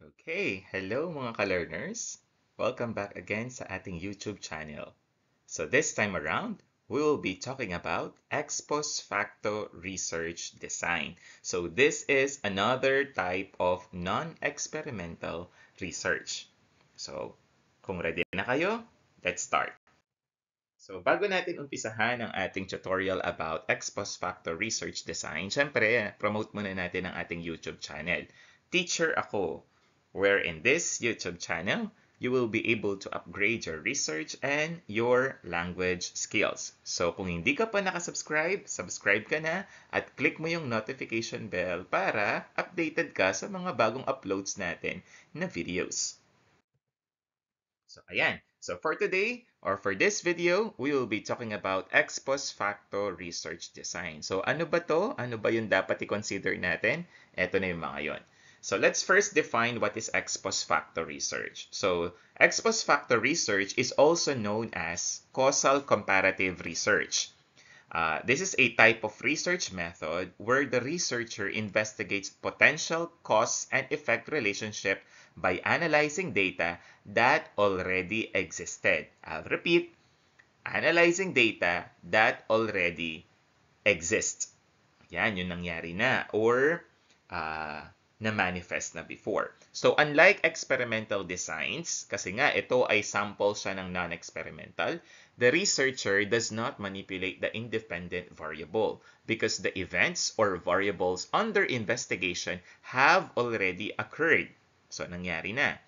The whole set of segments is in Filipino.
Okay, hello mga ka-learners! Welcome back again sa ating YouTube channel. So this time around, we will be talking about ex post facto research design. So this is another type of non-experimental research. So kung ready na kayo, let's start. So bago natin umpisahan ang ating tutorial about ex post facto research design, syempre, promote muna natin ang ating YouTube channel. Teacher Ako, where in this YouTube channel, you will be able to upgrade your research and your language skills. So kung hindi ka pa nakasubscribe, subscribe ka na at click mo yung notification bell para updated ka sa mga bagong uploads natin na videos. So ayan. So for today, or for this video, we will be talking about ex post facto research design. So ano ba to? Ano ba yung dapat i-consider natin? Ito na yung mga yon. So let's first define what is ex post facto research. So ex post facto research is also known as causal comparative research. This is a type of research method where the researcher investigates potential cause and effect relationship by analyzing data that already existed. I'll repeat, analyzing data that already exists. Yan, yung nangyari na or na-manifest na before. So, unlike experimental designs, kasi nga ito ay sample siya ng non-experimental, the researcher does not manipulate the independent variable because the events or variables under investigation have already occurred. So, nangyari na.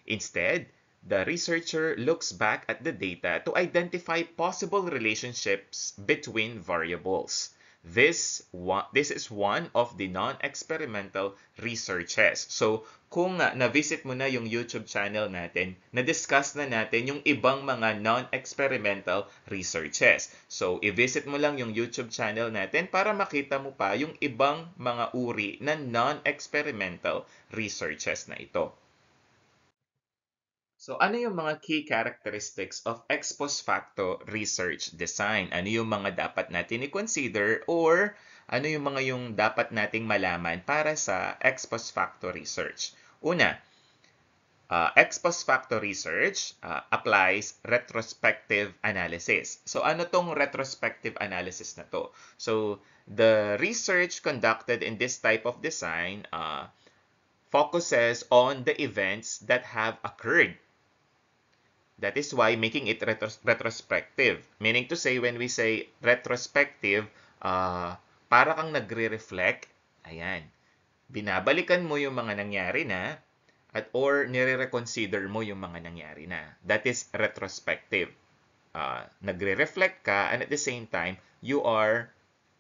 Instead, the researcher looks back at the data to identify possible relationships between variables. This is one of the non-experimental researches. So, kung na-visit mo na yung YouTube channel natin, na-discuss na natin yung ibang mga non-experimental researches. So, i-visit mo lang yung YouTube channel natin para makita mo pa yung ibang mga uri ng non-experimental researches na ito. So ano yung mga key characteristics of ex post facto research design? Ano yung mga dapat natin i-consider or ano yung mga yung dapat nating malaman para sa ex post facto research? Una, ex post facto research applies retrospective analysis. So ano tong retrospective analysis na to? So the research conducted in this type of design focuses on the events that have occurred. That is why making it retrospective. Meaning to say, when we say retrospective, para kang nagre-reflect, ayan, binabalikan mo yung mga nangyari na at or nire-reconsider mo yung mga nangyari na. That is retrospective. Nagre-reflect ka and at the same time, you are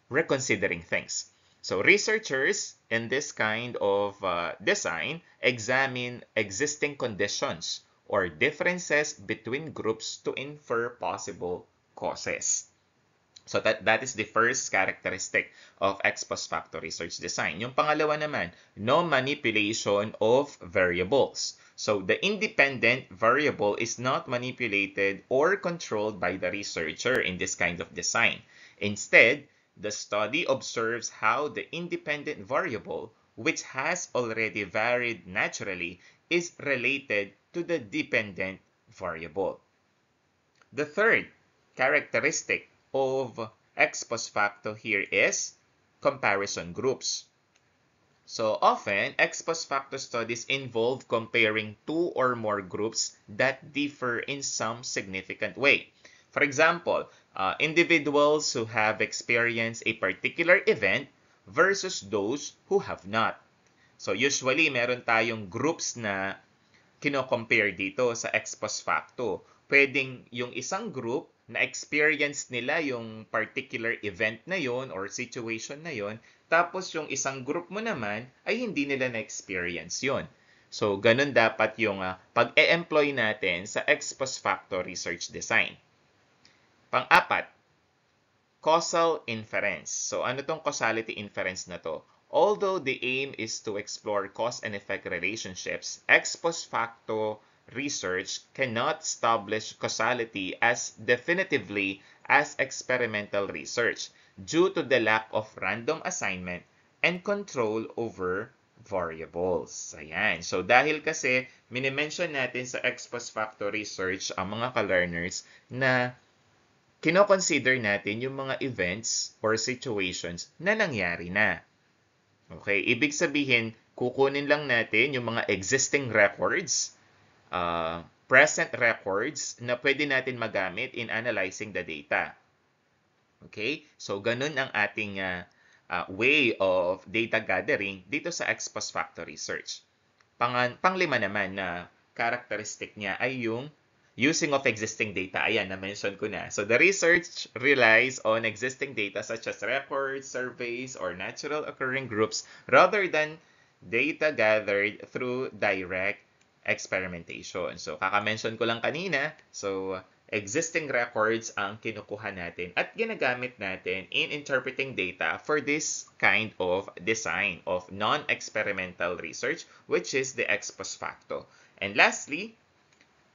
reconsidering things. So researchers in this kind of design examine existing conditions or differences between groups to infer possible causes. So that is the first characteristic of ex post facto research design. Yung pangalawa naman, no manipulation of variables. So the independent variable is not manipulated or controlled by the researcher in this kind of design. Instead, the study observes how the independent variable, which has already varied naturally, is related to the dependent variable. The third characteristic of ex post facto here is comparison groups. So often, ex post facto studies involve comparing two or more groups that differ in some significant way. For example, individuals who have experienced a particular event versus those who have not. So usually, meron tayong groups na kino-compare dito sa ex post facto. Pwedeng yung isang group na experience nila yung particular event na yon or situation na yon, tapos yung isang group mo naman ay hindi nila na-experience yon. So, ganun dapat yung pag-e-employ natin sa ex post facto research design. Pang-apat, causal inference. So, ano tong causality inference na to? Although the aim is to explore cause and effect relationships, ex post facto research cannot establish causality as definitively as experimental research due to the lack of random assignment and control over variables. Ayan. So, dahil kasi minimension natin sa ex post facto research ang mga ka-learners na kino-consider natin yung mga events or situations na nangyari na. Okay? Ibig sabihin, kukunin lang natin yung mga existing records, present records na pwede natin magamit in analyzing the data. Okay? So, ganun ang ating way of data gathering dito sa ex post facto research. Panglima naman na characteristic niya ay yung using of existing data. Ayan, na-mention ko na. So, the research relies on existing data such as records, surveys, or natural occurring groups rather than data gathered through direct experimentation. So, kaka-mention ko lang kanina. So, existing records ang kinukuha natin at ginagamit natin in interpreting data for this kind of design of non-experimental research, which is the ex post facto. And lastly,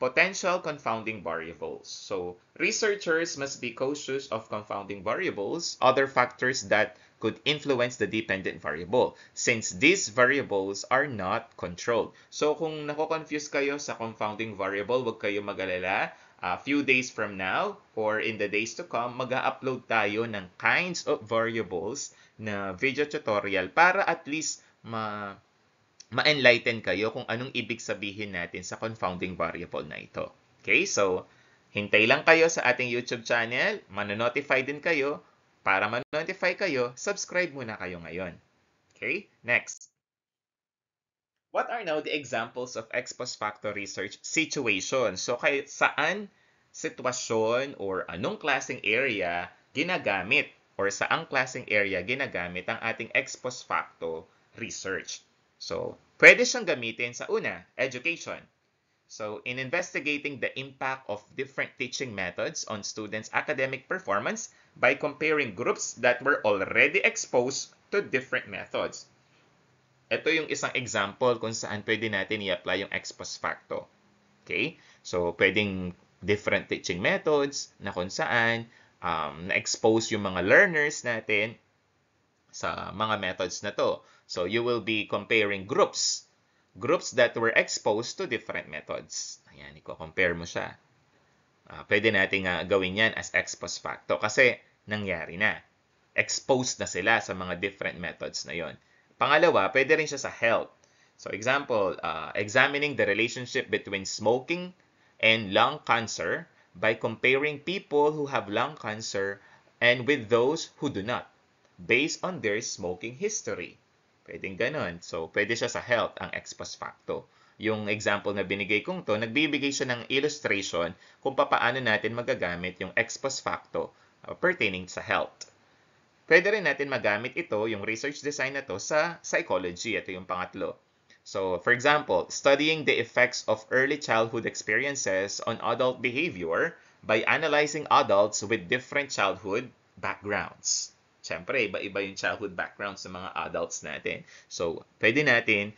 potential confounding variables. So, researchers must be cautious of confounding variables, other factors that could influence the dependent variable, since these variables are not controlled. So, kung nako-confuse kayo sa confounding variable, huwag kayo mag-alala. A few days from now or in the days to come, mag-upload tayo ng kinds of variables na video tutorial para at least ma-enlighten kayo kung anong ibig sabihin natin sa confounding variable na ito. Okay, so hintay lang kayo sa ating YouTube channel, manonotify din kayo. Para manonotify kayo, subscribe muna kayo ngayon. Okay, next. What are now the examples of ex post facto research situations? So, saan sitwasyon or anong klaseng area ginagamit or saang klaseng area ginagamit ang ating ex post facto research? So, pwede siyang gamitin sa una, education. So, in investigating the impact of different teaching methods on students' academic performance by comparing groups that were already exposed to different methods. Ito yung isang example kung saan pwede natin i-apply yung ex post facto. Okay? So, pwedeng different teaching methods na kung saan na-expose yung mga learners natin sa mga methods na to. So, you will be comparing groups that were exposed to different methods. Ayan, i-compare mo siya. Pwede natin gawin yan as ex post facto kasi nangyari na. Exposed na sila sa mga different methods na yon. Pangalawa, pwede rin siya sa health. So, example, examining the relationship between smoking and lung cancer by comparing people who have lung cancer and with those who do not, based on their smoking history. Pwedeng ganon. So, pwede siya sa health, ang ex post facto. Yung example na binigay kong to, nagbibigay siya ng illustration kung paano natin magagamit yung ex post facto pertaining sa health. Pwede rin natin magamit ito, yung research design na to, sa psychology. Ito yung pangatlo. So, for example, studying the effects of early childhood experiences on adult behavior by analyzing adults with different childhood backgrounds. Siyempre, iba-iba yung childhood backgrounds ng mga adults natin. So, pwede natin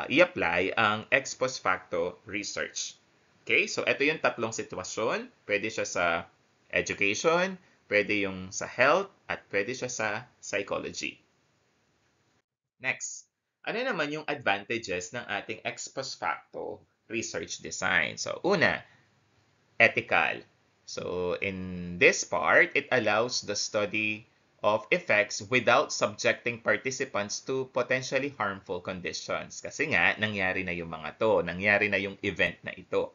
i-apply ang ex post facto research. Okay? So, ito yung tatlong sitwasyon. Pwede siya sa education, pwede yung sa health, at pwede siya sa psychology. Next, ano naman yung advantages ng ating ex post facto research design? So, una, ethical. So, in this part, it allows the study of effects without subjecting participants to potentially harmful conditions. Kasi nga, nangyari na yung mga to, nangyari na yung event na ito.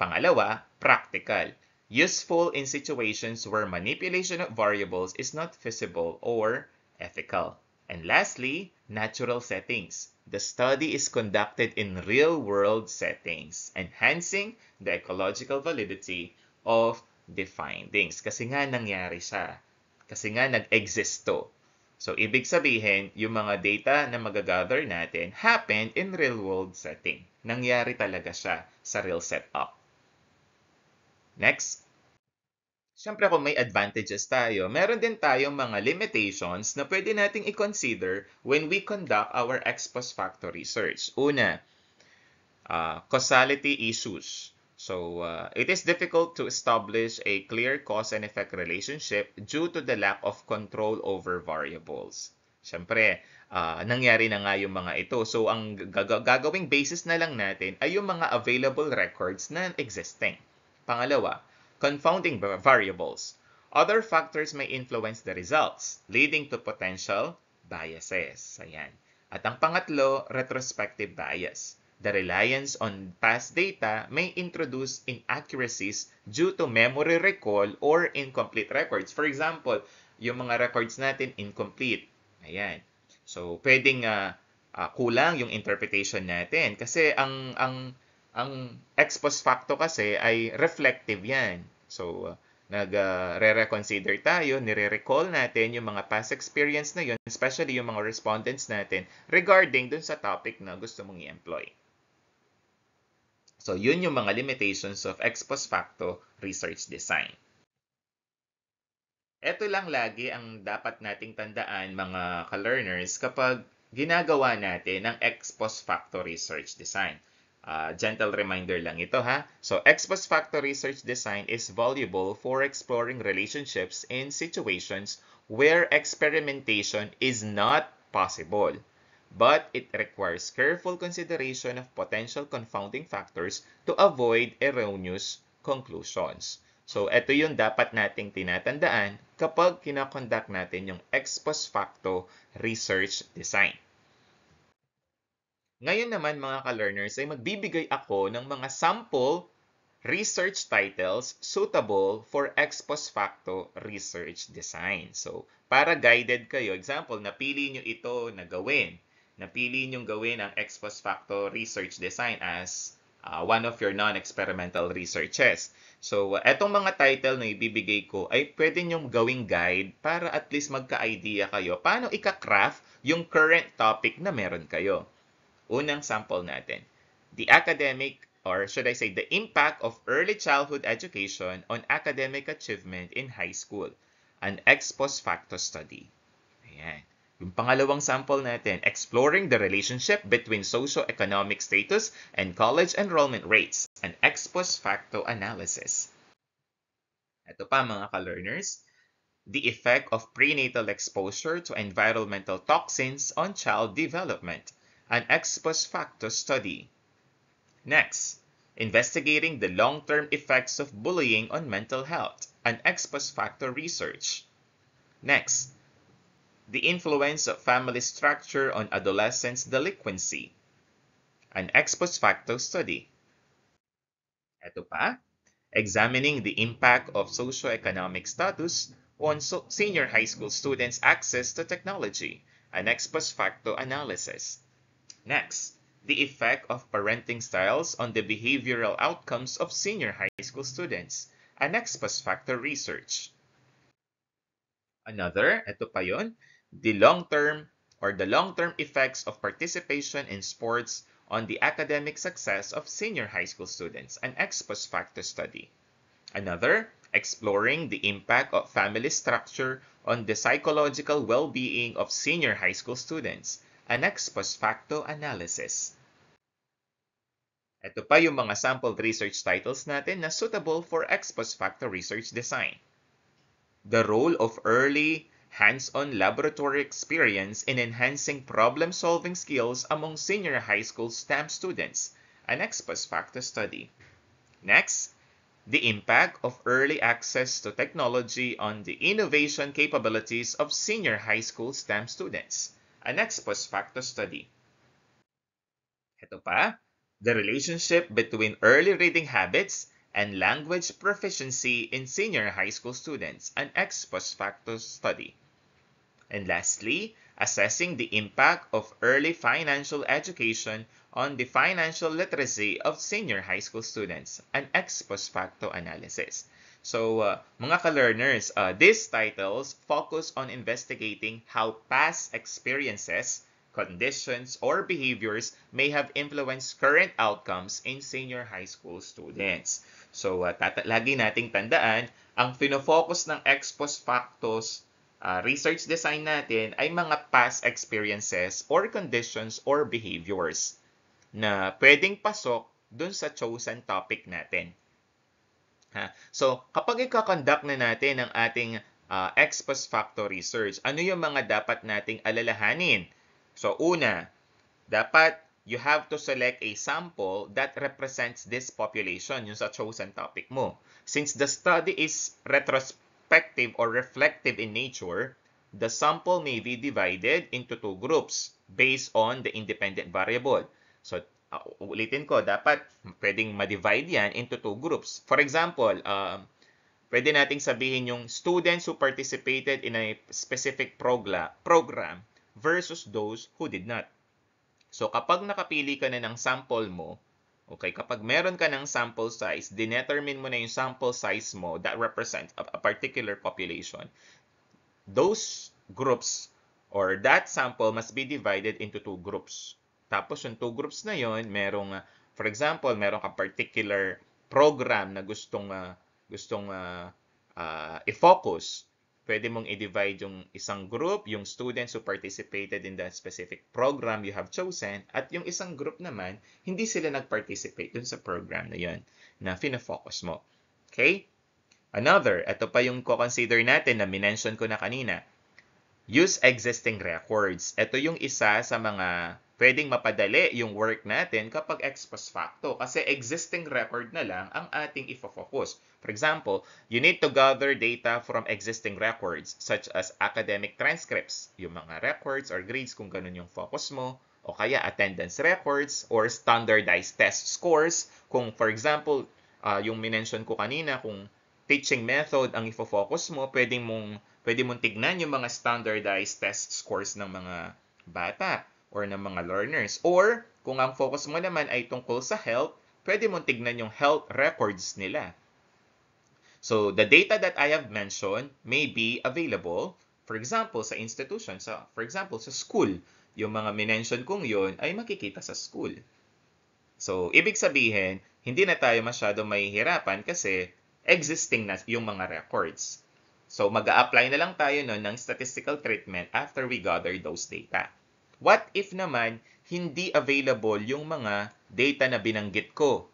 Pangalawa, practical. Useful in situations where manipulation of variables is not feasible or ethical. And lastly, natural settings. The study is conducted in real-world settings, enhancing the ecological validity of the findings. Kasi nga nangyari siya. Kasi nga nag-exist to. So, ibig sabihin, yung mga data na magagather natin happened in real-world setting. Nangyari talaga siya sa real setup. Next. Siyempre kung may advantages tayo, meron din tayong mga limitations na pwede nating i-consider when we conduct our ex post facto research. Una, causality issues. So, it is difficult to establish a clear cause and effect relationship due to the lack of control over variables. Siyempre, nangyari na nga yung mga ito. So, ang gagawing basis na lang natin ay yung mga available records na existing. Pangalawa, confounding variables. Other factors may influence the results, leading to potential biases. Ayan. At ang pangatlo, retrospective bias. The reliance on past data may introduce inaccuracies due to memory recall or incomplete records. For example, yung mga records natin incomplete. Ayan. So, pwedeng kulang yung interpretation natin kasi ang ex post facto kasi ay reflective 'yan. So, nagre-reconsider tayo, nire-recall natin yung mga past experience na yun, especially yung mga respondents natin regarding dun sa topic na gusto mong i-employ. So, yun yung mga limitations of ex post facto research design. Ito lang lagi ang dapat nating tandaan mga ka-learners kapag ginagawa natin ang ex post facto research design. Gentle reminder lang ito ha. So, ex post facto research design is valuable for exploring relationships in situations where experimentation is not possible. But it requires careful consideration of potential confounding factors to avoid erroneous conclusions. So, ito yung dapat nating tinatandaan kapag kinakonduct natin yung ex post facto research design. Ngayon naman mga ka-learners ay magbibigay ako ng mga sample research titles suitable for ex post facto research design. So, para guided kayo, example, napili nyo ito na gawin. Napili nyo gawin ang ex post facto research design as one of your non-experimental researches. So, etong mga title na ibibigay ko ay pwede nyong gawing guide para at least magka-idea kayo paano ika-craft yung current topic na meron kayo. Unang sample natin. The academic, or should I say, the impact of early childhood education on academic achievement in high school. An ex post facto study. Ayan. Yung pangalawang sample natin, exploring the relationship between socio-economic status and college enrollment rates. An ex post facto analysis. Ito pa mga ka-learners, the effect of prenatal exposure to environmental toxins on child development. An ex post facto study. Next, investigating the long-term effects of bullying on mental health. An ex post facto research. Next, the influence of family structure on adolescents' delinquency. An ex post facto study. Ito pa, examining the impact of socioeconomic status on senior high school students' access to technology. An ex post facto analysis. Next, the effect of parenting styles on the behavioral outcomes of senior high school students. An ex post facto research. Another, ito pa yun, the long-term effects of participation in sports on the academic success of senior high school students. An ex post facto study. Another, exploring the impact of family structure on the psychological well-being of senior high school students. An ex post facto analysis. Ito pa yung mga sample research titles natin na suitable for ex post facto research design. The role of early hands-on laboratory experience in enhancing problem-solving skills among senior high school STEM students. An ex post facto study. Next, the impact of early access to technology on the innovation capabilities of senior high school STEM students. An ex post facto study. Ito pa, the relationship between early reading habits and language proficiency in senior high school students. An ex post facto study. And lastly, assessing the impact of early financial education on the financial literacy of senior high school students. An ex post facto analysis. So, mga ka-learners, these titles focus on investigating how past experiences, conditions, or behaviors may have influenced current outcomes in senior high school students. So, lagi nating tandaan, ang fino-focus ng ex post factos research design natin ay mga past experiences or conditions or behaviors na pwedeng pasok dun sa chosen topic natin. So, kapag i-conduct na natin ang ating ex post facto research. Ano yung mga dapat nating alalahanin? So una, dapat you have to select a sample that represents this population, yung sa chosen topic mo. Since the study is retrospective or reflective in nature, the sample may be divided into two groups based on the independent variable. So, ulitin ko, dapat pwedeng ma-divide yan into two groups. For example, pwede nating sabihin yung students who participated in a specific program versus those who did not. So, kapag nakapili ka na ng sample mo, okay, kapag meron ka ng sample size, dinetermine mo na yung sample size mo that represents a particular population, those groups or that sample must be divided into two groups. Tapos, yung two groups na yon, merong, for example, merong ka particular program na gustong i-focus. Pwede mong i-divide yung isang group, yung students who participated in that specific program you have chosen, at yung isang group naman, hindi sila nag-participate dun sa program na yun na fina-focus mo. Okay? Another, ito pa yung co-consider natin na minention ko na kanina. Use existing records. Ito yung isa sa mga pwedeng mapadali yung work natin kapag ex post facto kasi existing record na lang ang ating ifo-focus. For example, you need to gather data from existing records such as academic transcripts, yung mga records or grades kung ganun yung focus mo, o kaya attendance records or standardized test scores. Kung for example, yung minention ko kanina, kung teaching method ang ifo-focus mo, pwede mong tignan yung mga standardized test scores ng mga bata or ng mga learners. Or, kung ang focus mo naman ay tungkol sa health, pwede mong tignan yung health records nila. So, the data that I have mentioned may be available, for example, sa institution. For example, sa school. Yung mga minention kong yun ay makikita sa school. So, ibig sabihin, hindi na tayo masyado mahihirapan kasi existing na yung mga records. So, mag-a-apply na lang tayo nun ng statistical treatment after we gather those data. What if naman, hindi available yung mga data na binanggit ko?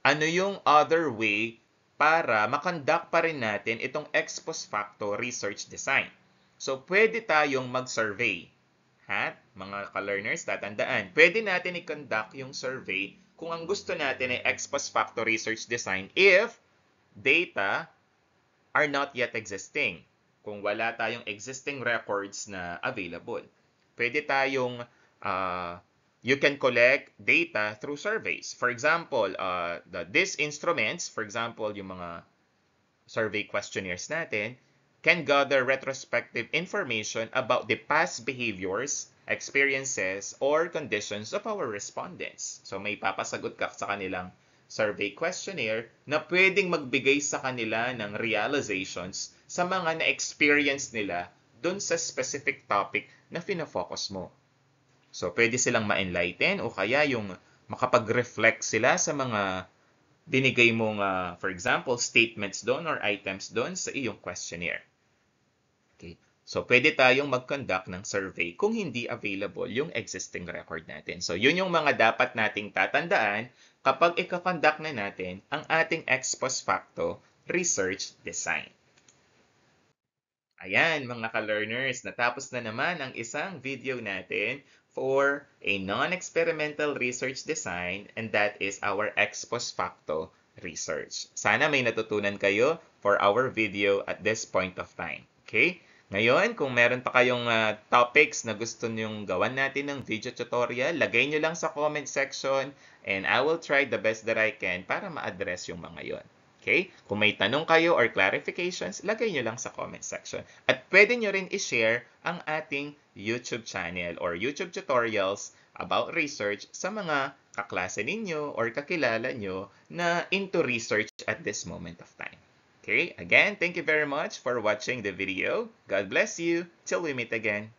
Ano yung other way para makonduct pa rin natin itong ex post facto research design? So, pwede tayong mag-survey. Mga ka-learners, tatandaan. Pwede natin i-conduct yung survey kung ang gusto natin ay ex post facto research design if data are not yet existing. Kung wala tayong existing records na available. Pwede tayong, you can collect data through surveys. For example, these instruments, for example, yung mga survey questionnaires natin, can gather retrospective information about the past behaviors, experiences, or conditions of our respondents. So may papasagot ka sa kanilang survey questionnaire na pwedeng magbigay sa kanila ng realizations sa mga na-experience nila dun sa specific topic na fina-focus mo. So pwede silang ma-enlighten o kaya yung makapag-reflect sila sa mga binigay mong, for example, statements doon or items doon sa iyong questionnaire. Okay. So, pwede tayong mag-conduct ng survey kung hindi available yung existing record natin. So, yun yung mga dapat nating tatandaan kapag ika-conduct na natin ang ating ex post facto research design. Ayan, mga ka-learners, natapos na naman ang isang video natin for a non-experimental research design, and that is our ex post facto research. Sana may natutunan kayo for our video at this point of time. Okay? Ngayon, kung meron pa kayong topics na gusto nyong gawan natin ng video tutorial, lagay nyo lang sa comment section and I will try the best that I can para ma-address yung mga yon. Okay? Kung may tanong kayo or clarifications, lagay nyo lang sa comment section. At pwede nyo rin i-share ang ating YouTube channel or YouTube tutorials about research sa mga kaklase ninyo or kakilala nyo na into research at this moment of time. Okay? Again, thank you very much for watching the video. God bless you. Till we meet again.